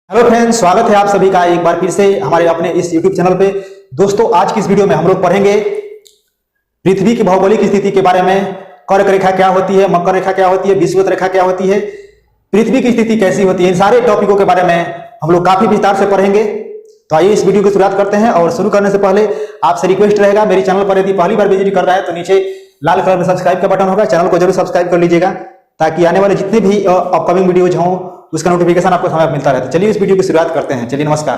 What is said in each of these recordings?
Hello friends, स्वागत है आप सभी का एक बार फिर से हमारे अपने इस YouTube चैनल पे। दोस्तों, आज की इस वीडियो में हम लोग पढ़ेंगे पृथ्वी की भौगोलिक स्थिति के बारे में। कर्क रेखा क्या होती है, मकर रेखा क्या होती है, विषुवत रेखा क्या होती है, पृथ्वी की स्थिति कैसी होती है, इन सारे टॉपिकों के बारे में हम लोग काफी विस्तार से पढ़ेंगे। तो आइए इस वीडियो की शुरुआत करते हैं। और शुरू करने से पहले आपसे रिक्वेस्ट रहेगा, मेरे चैनल पर यदि पहली बार विजिट कर रहा है तो नीचे लाल कलर में सब्सक्राइब का बटन होगा, चैनल को जरूर सब्सक्राइब कर लीजिएगा ताकि आने वाले जितने भी अपकमिंग वीडियोज हों उसका नोटिफिकेशन आपको समय मिलता रहे। तो चलिए इस वीडियो की शुरुआत करते हैं। चलिए नमस्कार।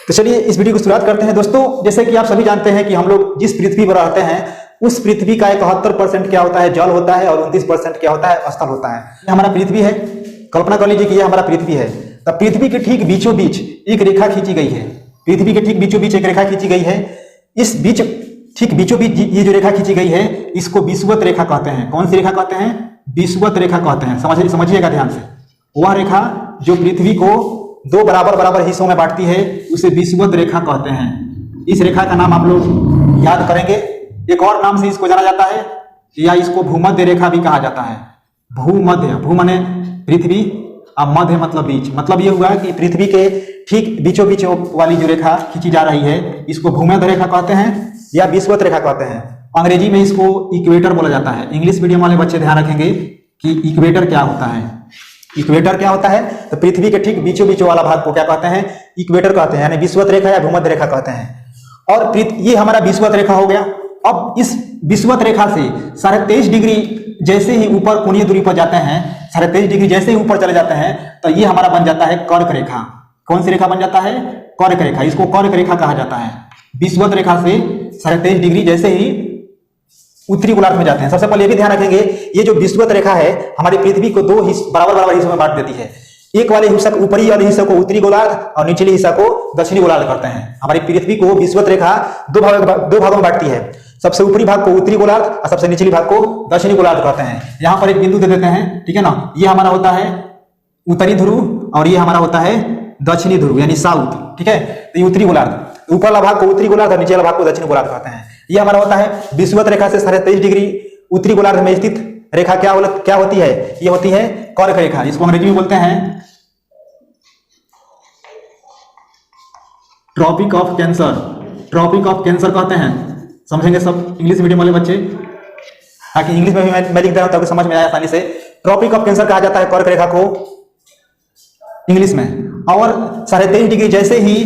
तो चलिए इस वीडियो की शुरुआत करते हैं। दोस्तों, जैसे कि आप सभी जानते हैं कि हम लोग जिस पृथ्वी पर रहते हैं उस पृथ्वी का 71% क्या होता है, जल होता है, और 29% क्या होता है, स्थल होता है। ये हमारा पृथ्वी है। कल्पना कर लीजिए कि ये हमारा पृथ्वी है। तो पृथ्वी के ठीक बीचों बीच एक रेखा खींची गई है। पृथ्वी के ठीक बीचों बीच एक रेखा खींची गई है। इस बीच ठीक बीचों बीच ये जो रेखा खींची गई है इसको विषुवत रेखा कहते हैं। कौन सी रेखा कहते हैं? विषुवत रेखा कहते हैं। समझिएगा ध्यान से। वह रेखा जो पृथ्वी को दो बराबर बराबर हिस्सों में बांटती है उसे विषुवत रेखा कहते हैं। इस रेखा का नाम आप लोग याद करेंगे। एक और नाम से इसको जाना जाता है या इसको भूमध्य रेखा भी कहा जाता है। भूमध्य, भू माने पृथ्वी और मध्य मतलब बीच। मतलब ये हुआ कि पृथ्वी के ठीक बीचों बीच वाली जो रेखा खींची जा रही है इसको भूमध्य रेखा कहते हैं या विषुवत रेखा कहते हैं। अंग्रेजी में इसको इक्वेटर बोला जाता है। इंग्लिश मीडियम वाले बच्चे ध्यान रखेंगे कि इक्वेटर क्या होता है। इक्वेटर क्या होता है? तो पृथ्वी के ठीक बीचों बीचों वाला भाग को क्या कहते हैं? इक्वेटर कहते हैं, यानी विषुवत रेखा या भूमध्य रेखा कहते हैं। और ये हमारा विषुवत रेखा हो गया। अब इस विषुवत रेखा से 23.5 डिग्री जैसे ही ऊपर कोणीय दूरी पर जाते हैं, 23.5 डिग्री जैसे ही ऊपर चले जाते हैं तो ये हमारा बन जाता है कर्क रेखा। कौन सी रेखा बन जाता है? कर्क रेखा। इसको कर्क रेखा कहा जाता है। विषुवत रेखा से 23.5 डिग्री जैसे ही उत्तरी गोलार्ध में जाते हैं। सबसे पहले ये भी ध्यान रखेंगे, ये जो विषुवत रेखा है हमारी पृथ्वी को दो बराबर बराबर हिस्सों में बांट देती है। एक वाले हिस्सा को, ऊपरी वाले हिस्से को उत्तरी गोलार्ध और निचले हिस्सा को दक्षिणी गोलार्ध करते हैं। हमारी पृथ्वी को विषुवत रेखा दो भागों में बांटती है। सबसे ऊपरी भाग को उत्तरी गोलार्ध और सबसे निचली भाग को दक्षिणी गोलार्ध कहते हैं। यहाँ पर एक बिंदु दे देते हैं, ठीक है ना। ये हमारा होता है उत्तरी ध्रुव और ये हमारा होता है दक्षिणी ध्रुव यानी साउथ, ठीक है। तो ये उत्तरी गोलार्ध, ऊपर वाला भाग को उत्तरी गोलार्ध और नीचे वाला भाग को दक्षिणी गोलार्ध कहते हैं। ये हमारा होता है विषुवत रेखा से 23.5 डिग्री उत्तरी गोलार्ध में स्थित रेखा क्या होती है? ये होती है कर्क रेखा। इसको अंग्रेजी में बोलते हैं Tropic of Cancer. Tropic of Cancer कहते हैं। समझेंगे सब इंग्लिश मीडियम वाले बच्चे, ताकि इंग्लिश में भी मैं लिख दे रहा हूं ताकि समझ में आए आसानी से। ट्रॉपिक ऑफ कैंसर कहा जाता है कर्क रेखा को इंग्लिश में। और 23.5 डिग्री जैसे ही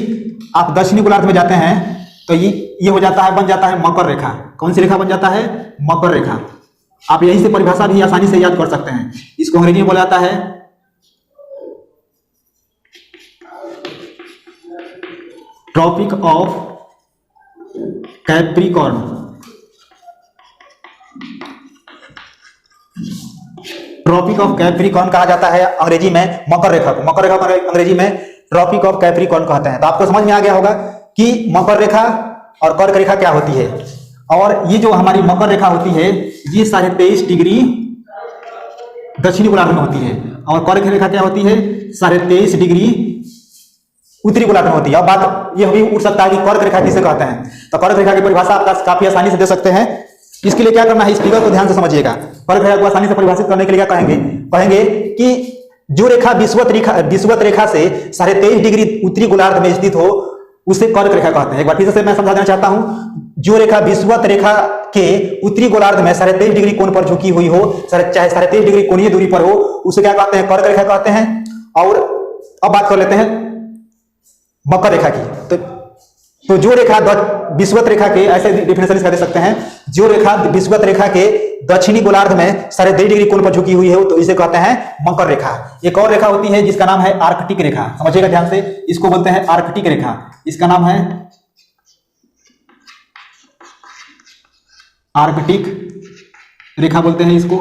आप दक्षिणी गोलार्ध में जाते हैं तो ये हो जाता है, बन जाता है मकर रेखा। कौन सी रेखा बन जाता है? मकर रेखा। आप यहीं से परिभाषा भी आसानी से याद कर सकते हैं। इसको अंग्रेजी में बोला जाता है Tropic of Capricorn. Tropic of Capricorn कहा जाता है अंग्रेजी में मकर रेखा को। मकर रेखा को अंग्रेजी में ट्रॉपिक ऑफ कैप्रिकॉर्न कहते हैं। तो आपको समझ में आ गया होगा कि मकर रेखा और कर्क रेखा क्या होती है। और ये जो हमारी मकर रेखा होती है ये 23.5 डिग्री दक्षिणी गोलार्ध में होती है और कर्क रेखा क्या होती है? 23.5 डिग्री उत्तरी गोलार्ध में होती है। अब बात ये भी उठ सकता है कि कर्क रेखा किसे कहते हैं। तो कर्क रेखा की परिभाषा आप काफी आसानी से दे सकते हैं। इसके लिए क्या करना है, इस फिगर को ध्यान से समझिएगा। कर्क रेखा को आसानी से परिभाषित करने के लिए क्या कहेंगे कि जो रेखा विषुवत रेखा से 23.5 डिग्री उत्तरी गोलार्ध में स्थित हो उसे कर्क रेखा कहते हैं। एक बार फिर से मैं समझा देना चाहता हूं, जो रेखा विषुवत रेखा के उत्तरी गोलार्ध में 23.5 डिग्री कोण पर झुकी हुई हो, चाहे 23.5 डिग्री कोणीय दूरी पर हो, उसे क्या कहते हैं? कर्क रेखा कहते हैं। और अब बात कर लेते हैं मकर रेखा की। तो जो रेखा विषुवत रेखा के, ऐसे डेफिनेशन इसका दे सकते हैं, जो रेखा विषुवत रेखा के दक्षिणी गोलार्ध में 23.5 डिग्री कोण पर झुकी हुई है तो इसे कहते हैं मकर रेखा। एक और रेखा होती है जिसका नाम है आर्कटिक रेखा। समझिएगा ध्यान से, इसको बोलते हैं आर्कटिक रेखा। इसका नाम है आर्कटिक रेखा बोलते हैं इसको,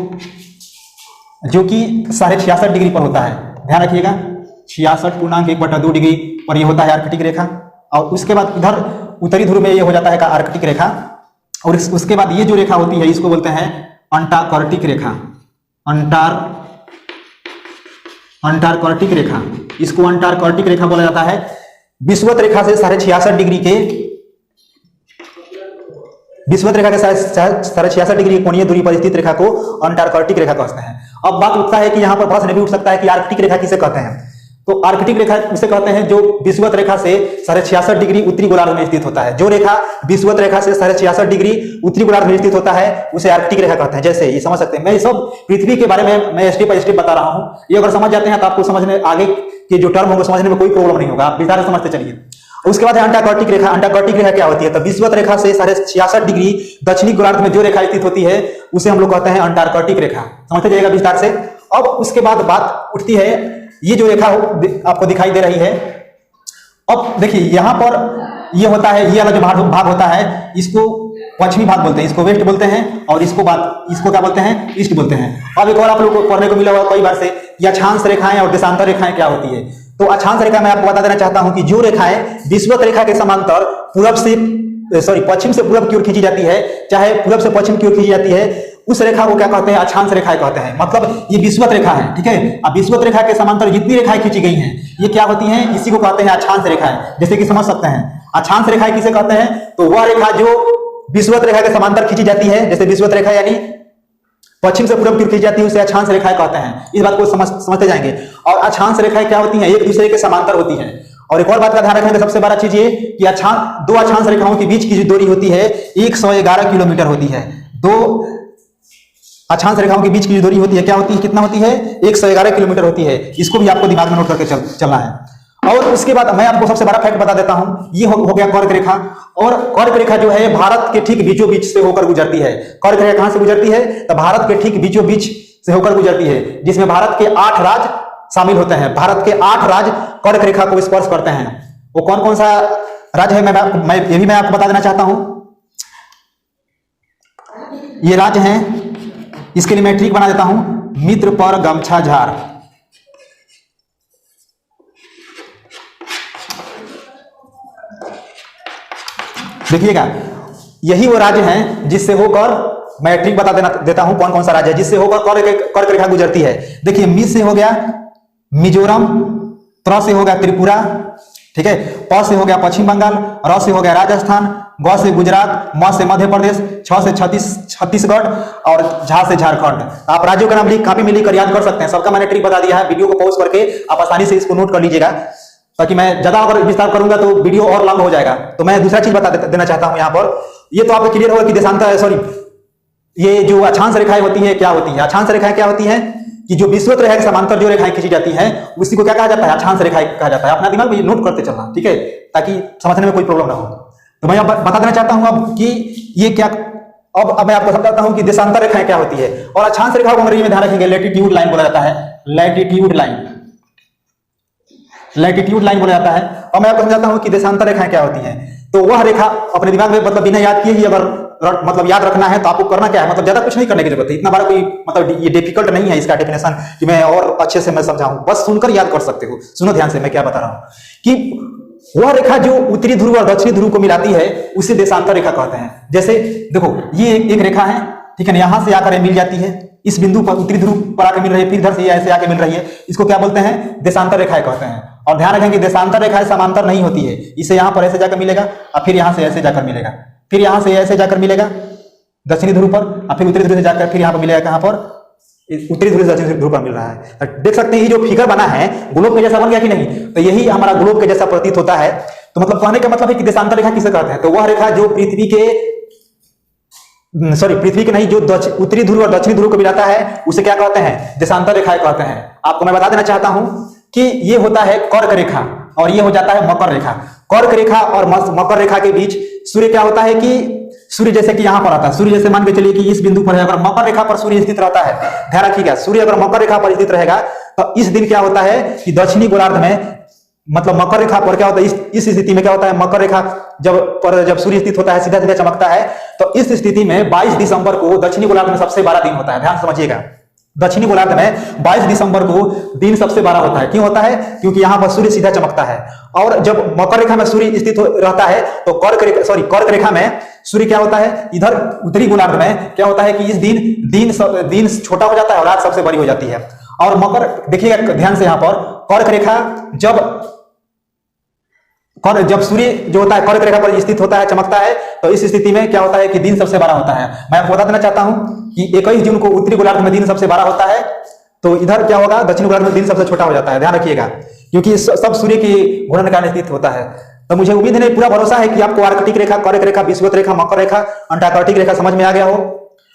जो कि 66.5 डिग्री पर होता है। ध्यान रखिएगा, 66.1/2 डिग्री पर यह होता है आर्कटिक रेखा। और उसके बाद इधर उत्तरी ध्रुव में ये हो जाता है आर्कटिक रेखा। और उसके बाद ये जो रेखा होती है इसको बोलते हैं अंटार्कटिक रेखा। अंटार्कटिक रेखा, इसको अंटार्कटिक रेखा बोला जाता है। विषुवत रेखा से 66.5 डिग्री के विषुवत रेखा के 66.5 डिग्री कोणीय दूरी पर स्थित रेखा को अंटार्कटिक रेखा कहते हैं। अब बात उठता है कि यहाँ पर प्रश्न भी उठ सकता है कि आर्कटिक रेखा किसे कहते हैं। तो आर्कटिक रेखा उसे कहते हैं जो विषुवत रेखा से 66.5 डिग्री उत्तरी गोलार्ध में स्थित होता है। जो रेखा विषुवत रेखा से 66.5 डिग्री उत्तरी गोलार्ध में स्थित होता है उसे आर्कटिक रेखा कहते हैं। जैसे ये समझ सकते हैं, मैं सब पृथ्वी के बारे में मैं स्टेप बाय स्टेप बता रहा हूं। ये अगर समझ जाते हैं तो आपको समझने आगे के जो टर्म होंगे समझने में कोई प्रॉब्लम नहीं होगा, आप विस्तार से समझते चलिए। उसके बाद है अंटार्कटिक रेखा। अंटार्कटिक रेखा क्या होती है? तो विषुवत रेखा से 66.5 डिग्री दक्षिणी गोलार्ध में जो रेखा स्थित होती है उसे हम लोग कहते हैं अंटार्कटिक रेखा। समझते जाइएगा विस्तार से। अब उसके बाद बात उठती है, ये जो रेखा आपको दिखाई दे रही है, अब देखिए यहां पर ये होता है, ये वाला जो भाग होता है इसको पश्चिमी भाग बोलते हैं, इसको वेस्ट बोलते हैं, और इसको क्या बोलते हैं? ईस्ट बोलते हैं। अब एक और आप लोग को पढ़ने को मिला हुआ कई बार से, ये अक्षांश रेखाएं और देशांतर रेखाएं क्या होती है। तो अक्षांश रेखा मैं आपको बता देना चाहता हूं कि जो रेखाएं विषुवत रेखा के समांतर पश्चिम से पूर्व की ओर खींची जाती है, चाहे पूर्व से पश्चिम की ओर खींची जाती है, उस रेखा को क्या कहते हैं? अक्षांश रेखाएं कहते हैं। मतलब ये विषुवत रेखा है, ठीक है। अब विषुवत रेखा के समांतर जितनी रेखाएं खींची गई हैं ये क्या होती हैं? इसी को कहते हैं अक्षांश रेखाएं। जैसे कि समझ सकते हैं अक्षांश रेखाएं किसे कहते हैं? तो वह रेखा जो विषुवत रेखा के समांतर खींची जाती है, जैसे विषुवत रेखा यानी पश्चिम से पूर्व की ओर खींची जाती है, उसे अक्षांश रेखाएं कहते हैं। इस बात को समझते जाएंगे। और अक्षांश रेखाएं क्या होती हैं? एक दूसरे के समांतर होती हैं। और एक और बात का ध्यान रखेंगे, सबसे बड़ा चीज ये कि दो अक्षांश रेखाओं के बीच की जो दूरी होती है 111 किलोमीटर होती है। दो अक्षांश रेखाओं के बीच की जो दूरी होती है क्या होती है? कितना होती है? 111 किलोमीटर होती है। इसको भी आपको दिमाग में नोट करके चलना है। और उसके बाद मैं आपको सबसे बड़ा फैक्ट बता देता हूं, ये हो गया कर्क रेखा। और कर्क रेखा जो है भारत के ठीक बीचों बीच से होकर गुजरती है। कर्क रेखा कहां से गुजरती है? तो भारत के ठीक बीचों बीच से होकर गुजरती है, जिसमें भारत के 8 राज्य शामिल होते हैं। भारत के 8 राज्य कर्क रेखा को स्पर्श करते हैं। वो कौन कौन सा राज्य है मैं आपको बता देना चाहता हूं। ये राज्य हैं, इसके लिए मैं ट्रिक बना देता हूं, मित्र पर गमछा झार। देखिएगा यही वो राज्य हैं जिससे होकर, मैं ट्रिक बता देता हूं कौन कौन सा राज्य है जिससे होकर कर्क रेखा गुजरती है। देखिए मी से हो गया मिजोरम, त्र से हो गया त्रिपुरा, ठीक है, प से हो गया पश्चिम बंगाल, र से हो गया राजस्थान, ग से गुजरात, म से मध्य प्रदेश, छ से छत्तीसगढ़ और झा से झारखंड। आप राज्यों का नाम काफी में लिखकर याद कर सकते हैं। सबका मैंने ट्रिक बता दिया है। वीडियो को पॉज करके आप आसानी से इसको नोट कर लीजिएगा, ताकि मैं ज्यादा अगर विस्तार करूंगा तो वीडियो और लंबा हो जाएगा। तो मैं दूसरा चीज बता देना चाहता हूं यहाँ पर। ये तो आपको क्लियर होगा कि देशांतर ये जो अक्षांश रेखाएं होती है क्या होती है। अक्षांश रेखाएं क्या होती है कि जो विषुवत रेखा के समांतर जो रेखाएं खींची जाती हैं उसी को क्या कहा जाता है? अक्षांश रेखाएं कहा जाता है। अपना दिमाग में नोट करते चलना, ठीक है, ताकि समझने में कोई प्रॉब्लम ना हो। तो मैं बता देना चाहता हूं अब कि ये क्या, अब मैं आपको समझाता हूं कि देशांतर रेखाएं क्या होती है। और अक्षांश रेखा को अंग्रेजी में ध्यान रखेंगे लैटिट्यूड लाइन बोला जाता है। लैटिट्यूड लाइन बोला जाता है। और मैं आपको समझाता हूं कि देशांतर रेखाएं क्या होती हैं। तो वह रेखा अपने दिमाग में मतलब बिना याद किए ही अगर मतलब याद रखना है तो आपको करना क्या है, मतलब ज्यादा कुछ नहीं करने की जरूरत है। इतना बड़ा कोई मतलब ये डिफिकल्ट नहीं है इसका डेफिनेशन कि मैं और अच्छे से मैं समझाऊं, बस सुनकर याद कर सकते हो। सुनो ध्यान से मैं क्या बता रहा हूं कि वह रेखा जो उत्तरी ध्रुव और दक्षिणी ध्रुव को मिलाती है उसे देशांतर रेखा कहते हैं। जैसे देखो ये एक रेखा है, ठीक है, यहां से आकर मिल जाती है, इस बिंदु पर उत्तरी ध्रुव पर आकर मिल रही है, फिर इधर से ऐसे आके मिल रही है, इसको क्या बोलते हैं? देशांतर रेखाएं कहते हैं। और ध्यान रखें कि देशांतर रेखाएं समांतर नहीं होती है। इसे यहां पर ऐसे जाकर मिलेगा और फिर यहां से ऐसे जाकर मिलेगा, फिर यहां से ऐसे जाकर मिलेगा दक्षिणी ध्रुव पर, और फिर उत्तरी ध्रुव से जाकर फिर यहां पर मिलेगा, कहां पर? उत्तरी ध्रुव से दक्षिणी ध्रुव पर मिल रहा है। देख सकते हैं ये जो फिगर बना है ग्लोब के जैसा बन गया कि नहीं? तो यही हमारा ग्लोब के जैसा प्रतीत होता है। तो मतलब कहने का मतलब है कि देशांतर रेखा किसे कहते हैं? तो वह रेखा जो पृथ्वी के नहीं, जो उत्तरी ध्रुव और दक्षिणी ध्रुव को मिलाता है उसे क्या कहते हैं? देशांतर रेखाएं कहते हैं। आपको मैं बता देना चाहता हूं कि ये होता है कर्क रेखा और ये हो जाता है मकर रेखा। कर्क रेखा और मकर रेखा के बीच सूर्य क्या होता है कि सूर्य जैसे कि यहां पर आता है, सूर्य जैसे मान के चलिए कि इस बिंदु पर है, अगर मकर रेखा पर सूर्य स्थित रहता है, ध्यान रखिएगा, सूर्य अगर मकर रेखा पर स्थित रहेगा तो इस दिन क्या होता है कि दक्षिणी गोलार्ध में मतलब मकर रेखा पर क्या होता है, इस स्थिति में क्या होता है, मकर रेखा जब सूर्य स्थित होता है, सीधा सीधा चमकता है, तो इस स्थिति में 22 दिसंबर को दक्षिणी गोलार्ध में सबसे बड़ा दिन होता है। ध्यान समझिएगा, दक्षिणी गोलार्ध में 22 दिसंबर को दिन सबसे बड़ा होता है। क्यों होता है? क्योंकि यहां पर सूर्य सीधा चमकता है। और जब मकर रेखा में सूर्य स्थित रहता है तो कर्क रेखा में सूर्य क्या होता है, इधर उत्तरी गोलार्ध में क्या होता है कि इस दिन छोटा हो जाता है और रात सबसे बड़ी हो जाती है। और मकर, देखिएगा ध्यान से, यहां पर कर्क रेखा जब सूर्य जो होता है कर्क रेखा पर स्थित होता है, चमकता है, तो इस स्थिति में क्या होता है कि दिन सबसे बड़ा होता है। मैं आपको बता देना चाहता हूं कि 21 जून को उत्तरी गोलार्ध में दिन सबसे बड़ा होता है, तो इधर क्या होगा, दक्षिणी गोलार्ध में दिन सबसे छोटा हो जाता है। ध्यान रखिएगा, क्योंकि सब सूर्य की घूर्णन का स्थित होता है। तो मुझे उम्मीद नहीं, पूरा भरोसा है कि आपको आर्कटिक रेखा, कर्क रेखा, विषुवत रेखा, मकर रेखा, अंटार्कटिक रेखा समझ में आ गया हो।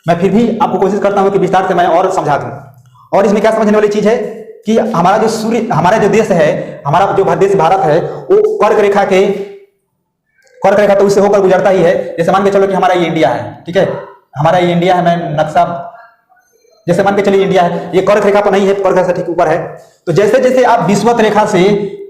मैं फिर भी आपको कोशिश करता हूं कि विस्तार से मैं और समझा दूं। और इसमें क्या समझने वाली चीज है कि हमारा जो सूर्य, हमारा जो देश है, हमारा जो देश भारत है, वो कर्क रेखा तो उससे होकर गुजरता ही है। जैसे मान के चलो कि हमारा ये इंडिया है, ठीक है, हमारा ये इंडिया है। मैं नक्शा जैसे मान के चलिए इंडिया है, ये कर्क रेखा पर नहीं है, कर्क रेखा से ठीक ऊपर है। तो जैसे जैसे आप विषुवत रेखा से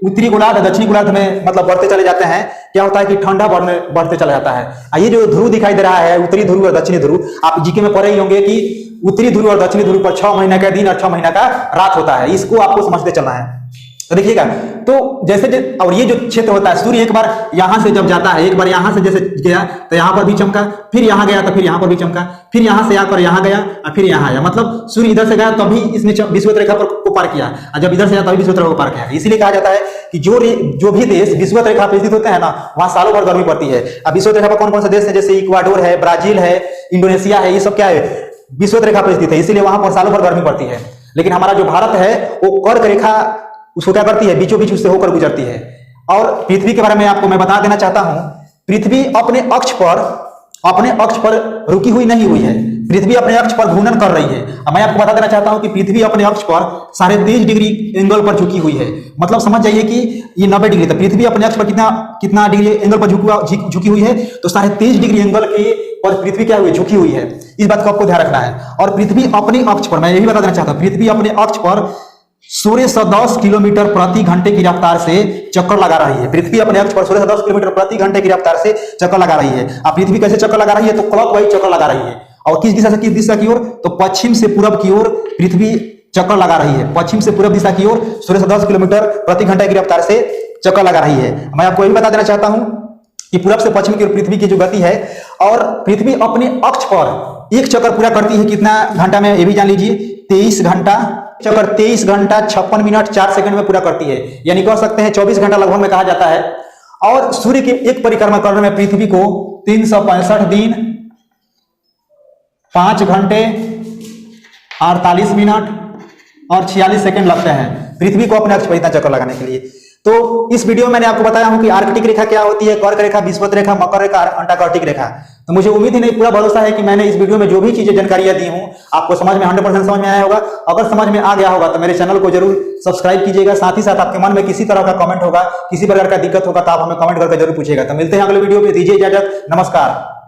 उत्तरी गोलार्ध दक्षिणी गोलार्ध में मतलब बढ़ते चले जाते हैं, क्या होता है कि ठंडा बढ़ते चला जाता है। ये जो ध्रुव दिखाई दे रहा है, उत्तरी ध्रुव और दक्षिणी ध्रुव, आप जीके में पढ़े ही होंगे कि उत्तरी ध्रुव और दक्षिणी ध्रुव पर 6 महीने का दिन और 6 महीने का रात होता है। इसको आपको समझते चलना है। तो देखिएगा, तो जैसे और ये जो क्षेत्र होता है, सूर्य एक बार यहां से जब जाता है, एक बार यहां से जैसे गया तो यहां पर भी चमका, फिर यहां गया तो फिर यहां पर भी चमका, फिर यहां से आकर यहां गया और फिर यहां आया। मतलब सूर्य इधर से गया तभी इसने विषुवत रेखा को पार किया, और जब इधर से आया तभी विषुवत रेखा को पार किया। इसीलिए कहा जाता है कि जो भी देश विषुवत रेखा पर स्थित होते हैं ना, वहां सालों भर गर्मी पड़ती है। अब विषुवत रेखा पर कौन कौन से देश है, जैसे इक्वाडोर है, ब्राजील है, इंडोनेशिया है, ये सब क्या है, विषुवत रेखा पर स्थित है, इसीलिए वहां पर सालों भर गर्मी पड़ती है। लेकिन हमारा जो भारत है वो कर्क रेखा उसको क्या करती है, बीचों बीच उससे होकर गुजरती है। और पृथ्वी के बारे में आपको मैं बता देना चाहता हूं, पृथ्वी अपने अक्ष पर रुकी हुई नहीं हुई है, पृथ्वी अपने अक्ष पर घूर्णन कर रही है। अब मैं आपको बता देना चाहता हूं कि पृथ्वी अपने अक्ष पर 23.5 डिग्री एंगल पर झुकी हुई है। मतलब समझ जाइए कि ये 90 डिग्री, तो पृथ्वी अपने अक्ष पर कितना डिग्री एंगल पर झुकी हुई है, तो 23.5 डिग्री एंगल के पर पृथ्वी क्या हुई, झुकी हुई है। इस बात को आपको ध्यान रखना है। और पृथ्वी अपने अक्ष पर, मैं यही बता देना चाहता हूं, पृथ्वी अपने अक्ष पर 1610 किलोमीटर प्रति घंटे की रफ्तार से चक्कर लगा रही है। पृथ्वी अपने अक्ष पर 1610 किलोमीटर प्रति घंटे की रफ्तार से चक्कर लगा रही है। अब पृथ्वी कैसे चक्कर लगा रही है, तो क्लॉकवाइज चक्कर लगा रही है। और किस दिशा से किस दिशा की ओर, तो पश्चिम से पूरब की ओर पृथ्वी चक्कर लगा रही है। पश्चिम से पूरब दिशा की ओर 1610 किलोमीटर प्रति घंटे की रफ्तार से चक्कर लगा रही है। मैं आपको यही बता देना चाहता हूं कि पूरब से पश्चिम की ओर पृथ्वी की जो गति है, और पृथ्वी अपने अक्ष पर एक चक्कर पूरा करती है कितना घंटा में, ये भी जान लीजिए, 23 घंटा 56 मिनट 4 सेकंड में पूरा करती है। यानी कह सकते हैं 24 घंटा लगभग में कहा जाता है। और सूर्य की एक परिक्रमा करने में पृथ्वी को 365 दिन 5 घंटे 48 मिनट और 46 सेकंड लगते हैं पृथ्वी को अपने अक्ष पर इतना चक्कर लगाने के लिए। तो इस वीडियो में मैंने आपको बताया हूं कि आर्कटिक रेखा क्या होती है, कर्क रेखा, विषुवत रेखा, मकर रेखा, अंटार्कटिक रेखा। तो मुझे उम्मीद ही नहीं, पूरा भरोसा है कि मैंने इस वीडियो में जो भी चीजें जानकारियां दी हूं आपको समझ में 100% समझ में आया होगा। अगर समझ में आ गया होगा तो मेरे चैनल को जरूर सब्सक्राइब कीजिएगा। साथ ही साथ आपके मन में किसी तरह का कमेंट होगा, किसी प्रकार का दिक्कत होगा, तो आप हमें कमेंट करके जरूर पूछिएगा। तो मिलते हैं अगले वीडियो में, दीजिए इजाजत, नमस्कार।